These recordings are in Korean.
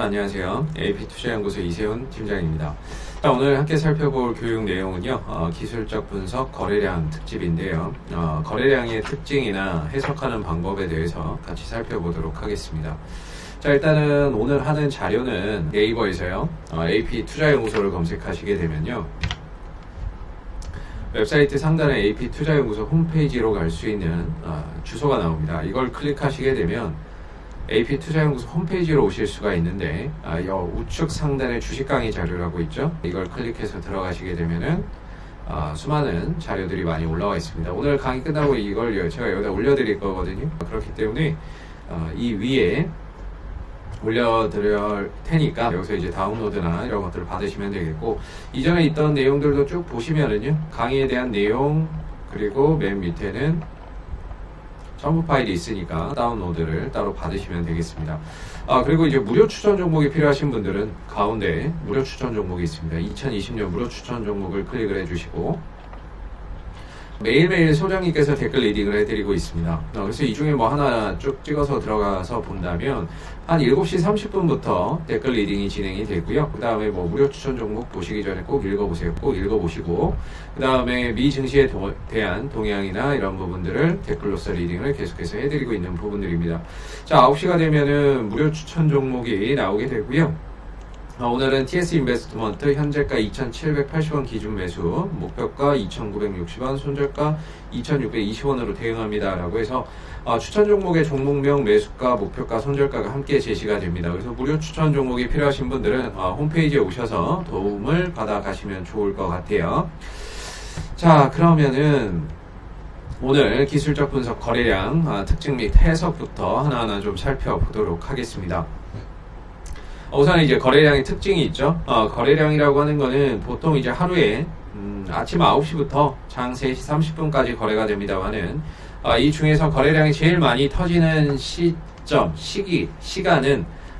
안녕하세요. AP투자연구소 이세훈 팀장입니다. 오늘 함께 살펴볼 교육 내용은요, 기술적 분석 거래량 특집인데요. 거래량의 특징이나 해석하는 방법에 대해서 같이 살펴보도록 하겠습니다. 자, 일단은 오늘 하는 자료는 네이버에서요, AP투자연구소를 검색하시게 되면요, 웹사이트 상단에 AP투자연구소 홈페이지로 갈 수 있는 주소가 나옵니다. 이걸 클릭하시게 되면 AP투자연구소 홈페이지로 오실 수가 있는데, 우측 상단에 주식 강의 자료라고 있죠. 이걸 클릭해서 들어가시게 되면은 수많은 자료들이 많이 올라와 있습니다. 오늘 강의 끝나고 이걸 제가 여기다 올려드릴 거거든요. 그렇기 때문에 이 위에 올려드릴 테니까 여기서 이제 다운로드나 이런 것들을 받으시면 되겠고, 이전에 있던 내용들도 쭉 보시면은요, 강의에 대한 내용, 그리고 맨 밑에는 첨부 파일이 있으니까 다운로드를 따로 받으시면 되겠습니다. 그리고 이제 무료 추천 종목이 필요하신 분들은 가운데 무료 추천 종목이 있습니다. 2020년 무료 추천 종목을 클릭을 해주시고, 매일매일 소장님께서 댓글 리딩을 해드리고 있습니다. 그래서 이 중에 뭐 하나 쭉 찍어서 들어가서 본다면 한 7시 30분부터 댓글 리딩이 진행이 되고요. 그 다음에 뭐 무료 추천 종목 보시기 전에 꼭 읽어보세요. 꼭 읽어보시고, 그 다음에 미 증시에 대한 동향이나 이런 부분들을 댓글로서 리딩을 계속해서 해드리고 있는 부분들입니다. 자, 9시가 되면은 무료 추천 종목이 나오게 되고요. 오늘은 TS 인베스트먼트 현재가 2,780원 기준 매수, 목표가 2,960원, 손절가 2,620원으로 대응합니다 라고 해서 추천 종목의 종목명, 매수가, 목표가, 손절가가 함께 제시가 됩니다. 그래서 무료 추천 종목이 필요하신 분들은 홈페이지에 오셔서 도움을 받아 가시면 좋을 것 같아요. 자, 그러면은 오늘 기술적 분석 거래량 특징 및 해석부터 하나하나 좀 살펴보도록 하겠습니다. 우선 이제 거래량의 특징이 있죠. 거래량이라고 하는 거는 보통 이제 하루에 아침 9시부터 장 3시 30분까지 거래가 됩니다만은, 이 중에서 거래량이 제일 많이 터지는 시간은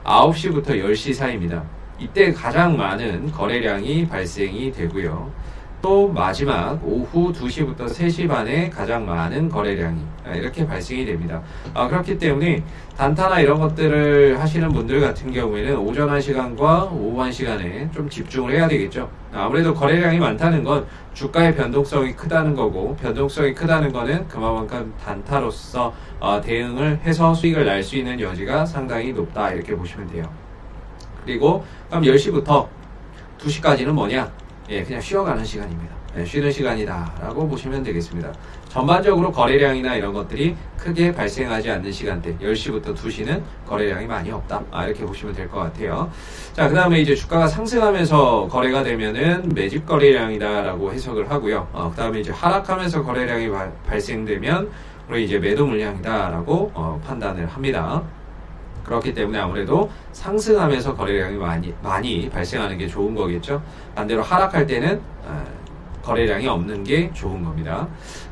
9시부터 10시 사이입니다. 이때 가장 많은 거래량이 발생이 되고요. 또 마지막 오후 2시부터 3시 반에 가장 많은 거래량이 이렇게 발생이 됩니다. 그렇기 때문에 단타나 이런 것들을 하시는 분들 같은 경우에는 오전 1시간과 오후 1시간에 좀 집중을 해야 되겠죠. 아무래도 거래량이 많다는 건 주가의 변동성이 크다는 거고, 변동성이 크다는 거는 그만큼 단타로서 대응을 해서 수익을 날 수 있는 여지가 상당히 높다, 이렇게 보시면 돼요. 그리고 그럼 10시부터 2시까지는 뭐냐? 그냥 쉬어가는 시간입니다. 쉬는 시간이다 라고 보시면 되겠습니다. 전반적으로 거래량이나 이런 것들이 크게 발생하지 않는 시간대, 10시부터 2시는 거래량이 많이 없다, 이렇게 보시면 될 것 같아요. 자, 그 다음에 이제 주가가 상승하면서 거래가 되면은 매집 거래량이다 라고 해석을 하고요. 그 다음에 이제 하락하면서 거래량이 발생되면 우리 이제 매도 물량이다 라고 판단을 합니다. 그렇기 때문에 아무래도 상승하면서 거래량이 많이 발생하는 게 좋은 거겠죠. 반대로 하락할 때는 거래량이 없는 게 좋은 겁니다.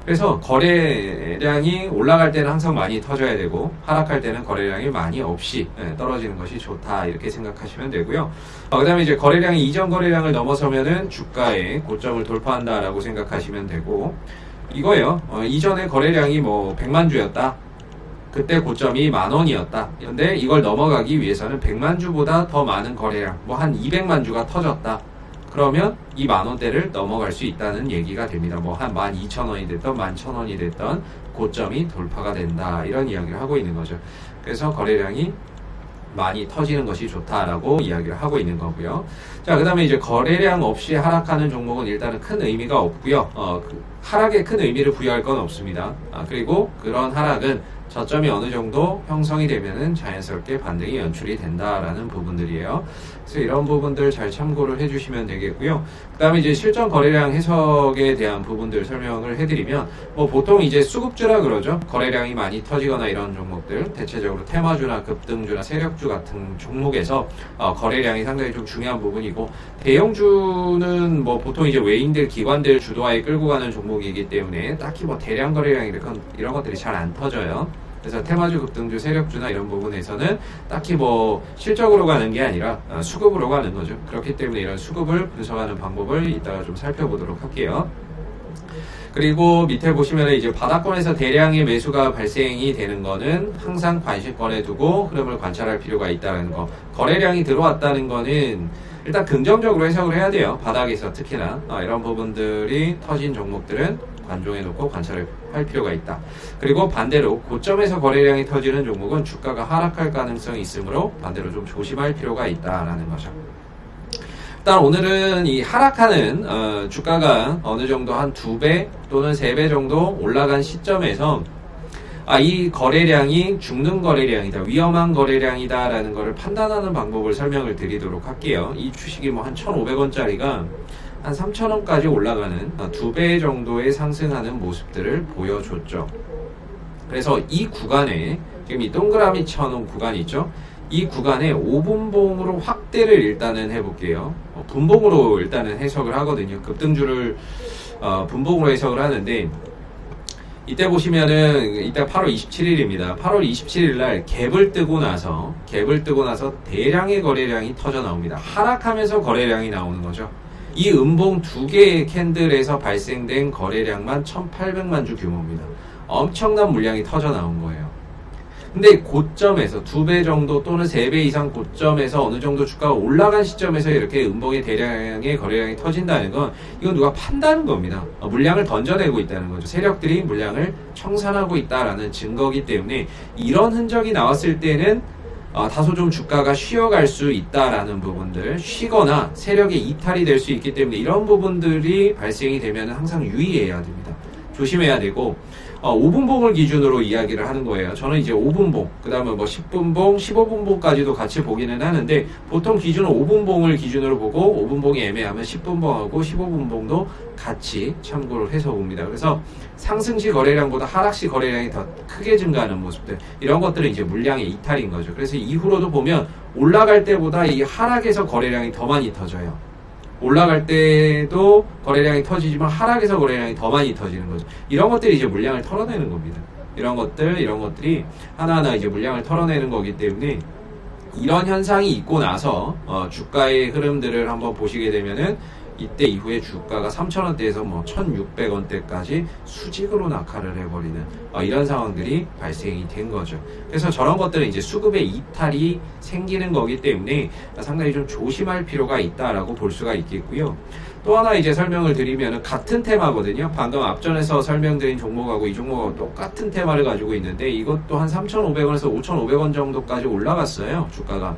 그래서 거래량이 올라갈 때는 항상 많이 터져야 되고, 하락할 때는 거래량이 많이 없이 떨어지는 것이 좋다, 이렇게 생각하시면 되고요. 그 다음에 이제 거래량이 이전 거래량을 넘어서면은 주가의 고점을 돌파한다라고 생각하시면 되고, 이거예요. 이전에 거래량이 뭐 100만 주였다. 그때 고점이 10,000원이었다. 그런데 이걸 넘어가기 위해서는 100만 주보다 더 많은 거래량, 뭐 한 200만 주가 터졌다. 그러면 이 10,000원대를 넘어갈 수 있다는 얘기가 됩니다. 뭐 한 12,000원이 됐던 11,000원이 됐던 고점이 돌파가 된다, 이런 이야기를 하고 있는 거죠. 그래서 거래량이 많이 터지는 것이 좋다라고 이야기를 하고 있는 거고요. 자, 그 다음에 이제 거래량 없이 하락하는 종목은 일단은 큰 의미가 없고요. 하락에 큰 의미를 부여할 건 없습니다. 그리고 그런 하락은 저점이 어느 정도 형성이 되면은 자연스럽게 반등이 연출이 된다라는 부분들이에요. 그래서 이런 부분들 잘 참고를 해주시면 되겠고요. 그 다음에 이제 실전 거래량 해석에 대한 부분들 설명을 해드리면, 뭐 보통 이제 수급주라 그러죠. 거래량이 많이 터지거나 이런 종목들, 대체적으로 테마주나 급등주나 세력주 같은 종목에서 거래량이 상당히 좀 중요한 부분이고, 대형주는 뭐 보통 이제 외인들, 기관들 주도하에 끌고 가는 종목이기 때문에 딱히 뭐 대량 거래량 이런 것들이 잘 안 터져요. 그래서 테마주, 급등주, 세력주나 이런 부분에서는 딱히 뭐 실적으로 가는 게 아니라 수급으로 가는 거죠. 그렇기 때문에 이런 수급을 분석하는 방법을 이따가 좀 살펴보도록 할게요. 그리고 밑에 보시면 이제 바닥권에서 대량의 매수가 발생이 되는 거는 항상 관심권에 두고 흐름을 관찰할 필요가 있다는 거. 거래량이 들어왔다는 거는 일단 긍정적으로 해석을 해야 돼요. 바닥에서 특히나 이런 부분들이 터진 종목들은 관종해 놓고 관찰을 할 필요가 있다. 그리고 반대로 고점에서 거래량이 터지는 종목은 주가가 하락할 가능성이 있으므로 반대로 좀 조심할 필요가 있다라는 거죠. 일단 오늘은 이 하락하는 주가가 어느 정도 한 2배 또는 3배 정도 올라간 시점에서 이 거래량이 죽는 거래량이다, 위험한 거래량이다 라는 것을 판단하는 방법을 설명을 드리도록 할게요. 이 주식이 뭐 한 1,500원짜리가 한 3,000원까지 올라가는 2배 정도의 상승하는 모습들을 보여줬죠. 그래서 이 구간에 지금 이 동그라미 쳐놓은 구간이 있죠. 이 구간에 5분봉으로 확대를 일단은 해볼게요. 분봉으로 일단은 해석을 하거든요. 급등주를 분봉으로 해석을 하는데, 이때 보시면은 이때 8월 27일입니다. 8월 27일 날 갭을 뜨고 나서 대량의 거래량이 터져 나옵니다. 하락하면서 거래량이 나오는 거죠. 이 음봉 2개의 캔들에서 발생된 거래량만 1,800만 주 규모입니다. 엄청난 물량이 터져 나온 거예요. 근데 고점에서 2배 정도 또는 3배 이상 고점에서 어느 정도 주가가 올라간 시점에서 이렇게 음봉의 대량의 거래량이 터진다는 건 이건 누가 판다는 겁니다. 물량을 던져내고 있다는 거죠. 세력들이 물량을 청산하고 있다라는 증거이기 때문에 이런 흔적이 나왔을 때는 다소 좀 주가가 쉬어갈 수 있다라는 부분들, 쉬거나 세력의 이탈이 될 수 있기 때문에 이런 부분들이 발생이 되면 항상 유의해야 됩니다. 조심해야 되고, 5분봉을 기준으로 이야기를 하는 거예요. 저는 이제 5분봉, 그 다음에 뭐 10분봉, 15분봉까지도 같이 보기는 하는데, 보통 기준은 5분봉을 기준으로 보고, 5분봉이 애매하면 10분봉하고 15분봉도 같이 참고를 해서 봅니다. 그래서 상승시 거래량보다 하락시 거래량이 더 크게 증가하는 모습들, 이런 것들은 이제 물량의 이탈인 거죠. 그래서 이후로도 보면 올라갈 때보다 이 하락에서 거래량이 더 많이 터져요. 올라갈 때도 거래량이 터지지만 하락에서 거래량이 더 많이 터지는 거죠. 이런 것들이 이제 물량을 털어내는 겁니다. 이런 것들이 하나하나 이제 물량을 털어내는 거기 때문에 이런 현상이 있고 나서 주가의 흐름들을 한번 보시게 되면은 이때 이후에 주가가 3,000원대에서 뭐 1,600원대까지 수직으로 낙하를 해버리는 이런 상황들이 발생이 된 거죠. 그래서 저런 것들은 이제 수급의 이탈이 생기는 거기 때문에 상당히 좀 조심할 필요가 있다라고 볼 수가 있겠고요. 또 하나 이제 설명을 드리면 같은 테마거든요. 방금 앞전에서 설명드린 종목하고 이 종목하고 똑같은 테마를 가지고 있는데 이것도 한 3,500원에서 5,500원 정도까지 올라갔어요. 주가가.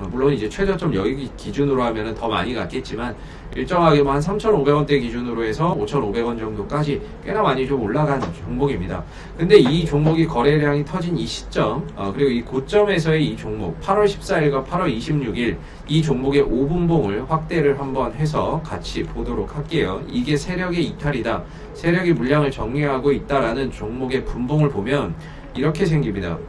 물론 이제 최저점 여기 기준으로 하면은 더 많이 갔겠지만 일정하게 한 3,500원대 기준으로 해서 5,500원 정도까지 꽤나 많이 좀 올라간 종목입니다. 근데 이 종목이 거래량이 터진 이 시점, 그리고 이 고점에서의 이 종목 8월 14일과 8월 26일 이 종목의 5분봉을 확대를 한번 해서 같이 보도록 할게요. 이게 세력의 이탈이다, 세력이 물량을 정리하고 있다라는 종목의 분봉을 보면 이렇게 생깁니다.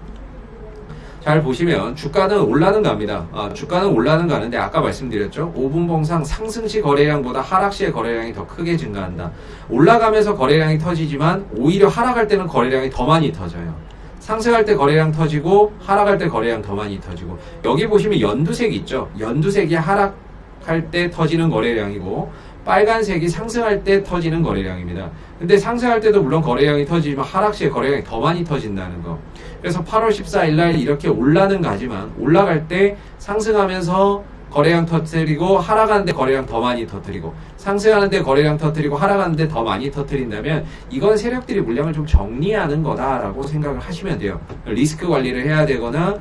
잘 보시면 주가는 올라는 갑니다. 주가는 올라는 가는데 아까 말씀드렸죠. 5분봉상 상승시 거래량보다 하락시의 거래량이 더 크게 증가한다. 올라가면서 거래량이 터지지만 오히려 하락할 때는 거래량이 더 많이 터져요. 상승할 때 거래량 터지고 하락할 때 거래량 더 많이 터지고, 여기 보시면 연두색 있죠. 연두색이 하락할 때 터지는 거래량이고 빨간색이 상승할 때 터지는 거래량입니다. 근데 상승할 때도 물론 거래량이 터지지만 하락시에 거래량이 더 많이 터진다는 거. 그래서 8월 14일 날 이렇게 올라는 가지만 올라갈 때 상승하면서 거래량 터뜨리고 하락하는데 거래량 더 많이 터뜨리고 상승하는데 거래량 터뜨리고 하락하는데 더 많이 터뜨린다면 이건 세력들이 물량을 좀 정리하는 거다라고 생각을 하시면 돼요. 리스크 관리를 해야 되거나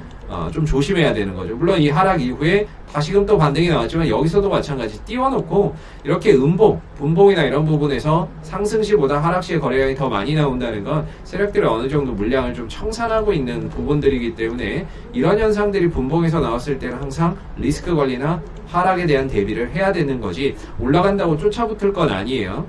좀 조심해야 되는 거죠. 물론 이 하락 이후에 다시금 또 반등이 나왔지만 여기서도 마찬가지 띄워놓고 이렇게 음봉, 분봉이나 이런 부분에서 상승시보다 하락시의 거래량이 더 많이 나온다는 건 세력들이 어느 정도 물량을 좀 청산하고 있는 부분들이기 때문에 이런 현상들이 분봉에서 나왔을 때는 항상 리스크 관리나 하락에 대한 대비를 해야 되는 거지 올라간다고 쫓아붙을 건 아니에요.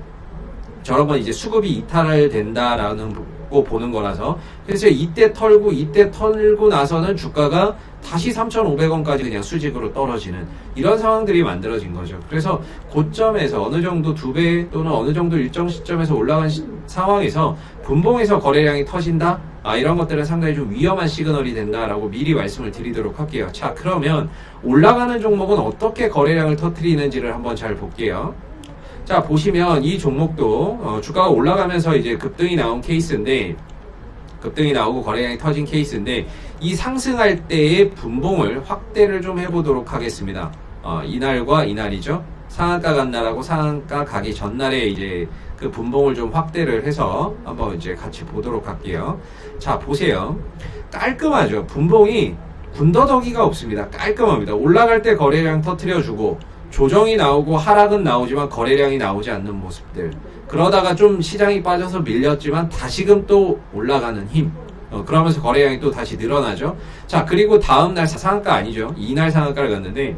저런 건 이제 수급이 이탈을 된다라는 거 보는 거라서. 그래서 이때 털고 나서는 주가가 다시 3,500원까지 그냥 수직으로 떨어지는 이런 상황들이 만들어진 거죠. 그래서 고점에서 어느 정도 2배 또는 어느 정도 일정 시점에서 올라간 상황에서 분봉에서 거래량이 터진다? 이런 것들은 상당히 좀 위험한 시그널이 된다라고 미리 말씀을 드리도록 할게요. 자, 그러면 올라가는 종목은 어떻게 거래량을 터뜨리는지를 한번 잘 볼게요. 자, 보시면 이 종목도 주가가 올라가면서 이제 급등이 나온 케이스인데, 급등이 나오고 거래량이 터진 케이스인데, 이 상승할 때의 분봉을 확대를 좀 해보도록 하겠습니다. 이날과 이날이죠. 상한가 간 날하고 상한가 가기 전날에 이제 그 분봉을 좀 확대를 해서 한번 이제 같이 보도록 할게요. 자, 보세요. 깔끔하죠. 분봉이 군더더기가 없습니다. 깔끔합니다. 올라갈 때 거래량 터트려주고, 조정이 나오고 하락은 나오지만 거래량이 나오지 않는 모습들. 그러다가 좀 시장이 빠져서 밀렸지만 다시금 또 올라가는 힘. 그러면서 거래량이 또 다시 늘어나죠. 자, 그리고 다음날 상한가 아니죠. 이날 상한가를 갔는데,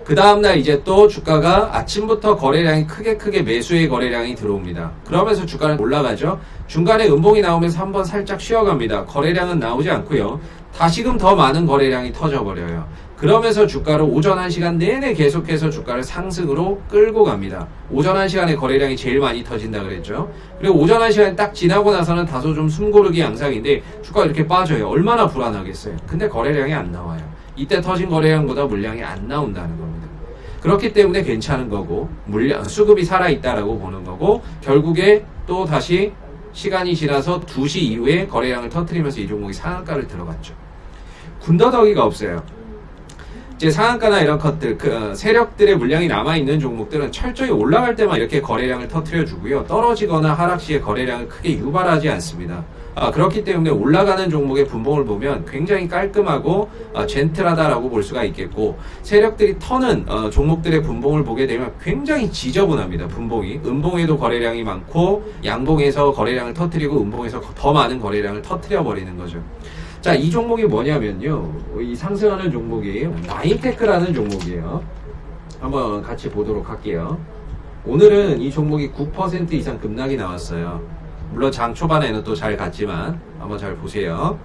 그 다음날 이제 또 주가가 아침부터 거래량이 크게 매수의 거래량이 들어옵니다. 그러면서 주가는 올라가죠. 중간에 음봉이 나오면서 한번 살짝 쉬어갑니다. 거래량은 나오지 않고요. 다시금 더 많은 거래량이 터져버려요. 그러면서 주가를 오전 1시간 내내 계속해서 주가를 상승으로 끌고 갑니다. 오전 1시간에 거래량이 제일 많이 터진다 그랬죠. 그리고 오전 1시간이 딱 지나고 나서는 다소 좀 숨고르기 양상인데 주가가 이렇게 빠져요. 얼마나 불안하겠어요. 근데 거래량이 안 나와요. 이때 터진 거래량보다 물량이 안 나온다는 겁니다. 그렇기 때문에 괜찮은 거고, 수급이 살아있다라고 보는 거고, 결국에 또 다시 시간이 지나서 2시 이후에 거래량을 터뜨리면서 이 종목이 상한가를 들어갔죠. 군더더기가 없어요. 이제 상한가나 이런 것들, 세력들의 물량이 남아있는 종목들은 철저히 올라갈 때만 이렇게 거래량을 터뜨려주고요. 떨어지거나 하락 시에 거래량을 크게 유발하지 않습니다. 그렇기 때문에 올라가는 종목의 분봉을 보면 굉장히 깔끔하고 젠틀하다라고 볼 수가 있겠고, 세력들이 터는 종목들의 분봉을 보게 되면 굉장히 지저분합니다. 분봉이 음봉에도 거래량이 많고, 양봉에서 거래량을 터뜨리고 음봉에서 더 많은 거래량을 터뜨려 버리는 거죠. 자, 이 종목이 뭐냐면요, 이 상승하는 종목이 나인테크라는 종목이에요. 한번 같이 보도록 할게요. 오늘은 이 종목이 9% 이상 급락이 나왔어요. 물론 장 초반에는 또 잘 갔지만 한번 잘 보세요.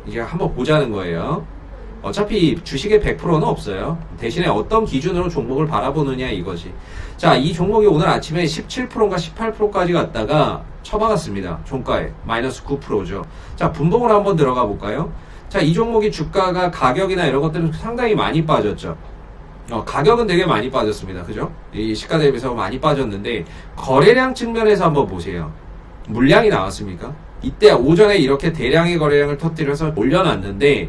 이제 한번 보자는 거예요. 어차피 주식의 100%는 없어요. 대신에 어떤 기준으로 종목을 바라보느냐 이거지. 자, 이 종목이 오늘 아침에 17%인가 18%까지 갔다가 쳐박았습니다. 종가에 마이너스 9%죠. 자, 분봉을 한번 들어가 볼까요? 자, 이 종목이 주가가 가격이나 이런 것들은 상당히 많이 빠졌죠. 가격은 되게 많이 빠졌습니다. 그죠? 이 시가 대비해서 많이 빠졌는데, 거래량 측면에서 한번 보세요. 물량이 나왔습니까? 이때 오전에 이렇게 대량의 거래량을 터뜨려서 올려놨는데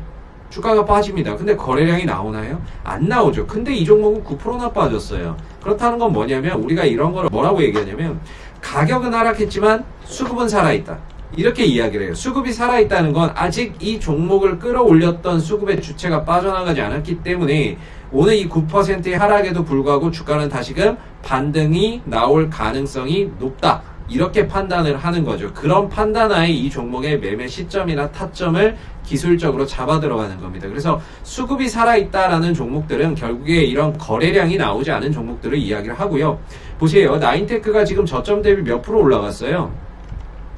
주가가 빠집니다. 근데 거래량이 나오나요? 안 나오죠. 근데 이 종목은 9%나 빠졌어요. 그렇다는 건 뭐냐면, 우리가 이런 걸 뭐라고 얘기하냐면, 가격은 하락했지만 수급은 살아있다. 이렇게 이야기를 해요. 수급이 살아있다는 건 아직 이 종목을 끌어올렸던 수급의 주체가 빠져나가지 않았기 때문에 오늘 이 9%의 하락에도 불구하고 주가는 다시금 반등이 나올 가능성이 높다. 이렇게 판단을 하는 거죠. 그런 판단하에 이 종목의 매매 시점이나 타점을 기술적으로 잡아 들어가는 겁니다. 그래서 수급이 살아있다라는 종목들은 결국에 이런 거래량이 나오지 않은 종목들을 이야기를 하고요. 보세요. 나인테크가 지금 저점 대비 몇 프로 올라갔어요?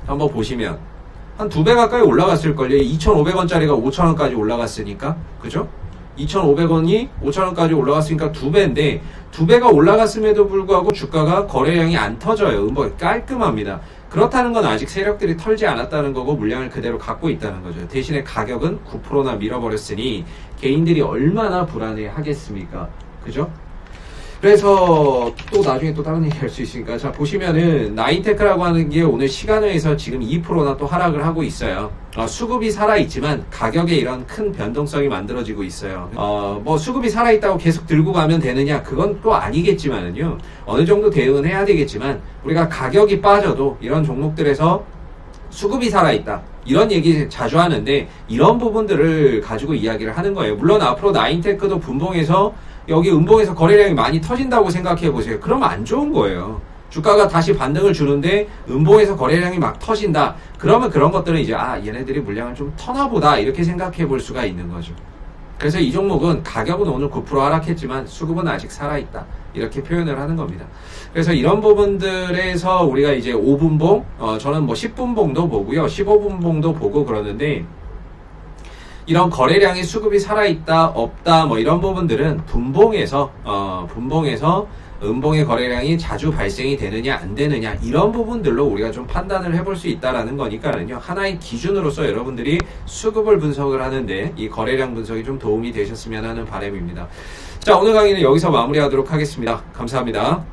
한번 보시면 한 2배 가까이 올라갔을걸요. 2,500원짜리가 5,000원까지 올라갔으니까. 그죠? 2,500원이 5,000원까지 올라갔으니까 2배인데, 2배가 올라갔음에도 불구하고 주가가 거래량이 안 터져요. 깔끔합니다. 그렇다는 건 아직 세력들이 털지 않았다는 거고 물량을 그대로 갖고 있다는 거죠. 대신에 가격은 9%나 밀어버렸으니 개인들이 얼마나 불안해 하겠습니까? 그죠? 그래서 또 나중에 또 다른 얘기 할 수 있으니까, 자, 보시면은 나인테크라고 하는 게 오늘 시간외에서 지금 2%나 또 하락을 하고 있어요. 수급이 살아있지만 가격에 이런 큰 변동성이 만들어지고 있어요. 뭐 수급이 살아있다고 계속 들고 가면 되느냐, 그건 또 아니겠지만은요, 어느 정도 대응은 해야 되겠지만, 우리가 가격이 빠져도 이런 종목들에서 수급이 살아있다, 이런 얘기 자주 하는데 이런 부분들을 가지고 이야기를 하는 거예요. 물론 앞으로 나인테크도 분봉에서 여기 음봉에서 거래량이 많이 터진다고 생각해 보세요. 그러면 안 좋은 거예요. 주가가 다시 반등을 주는데 음봉에서 거래량이 막 터진다. 그러면 그런 것들은 이제 얘네들이 물량을 좀 터나 보다, 이렇게 생각해 볼 수가 있는 거죠. 그래서 이 종목은 가격은 오늘 9% 하락했지만 수급은 아직 살아있다, 이렇게 표현을 하는 겁니다. 그래서 이런 부분들에서 우리가 이제 5분봉, 저는 뭐 10분봉도 보고요, 15분봉도 보고 그러는데, 이런 거래량의 수급이 살아있다, 없다, 뭐 이런 부분들은 분봉에서 음봉의 거래량이 자주 발생이 되느냐 안 되느냐, 이런 부분들로 우리가 좀 판단을 해볼 수 있다라는 거니까는요, 하나의 기준으로서 여러분들이 수급을 분석을 하는데 이 거래량 분석이 좀 도움이 되셨으면 하는 바람입니다. 자, 오늘 강의는 여기서 마무리하도록 하겠습니다. 감사합니다.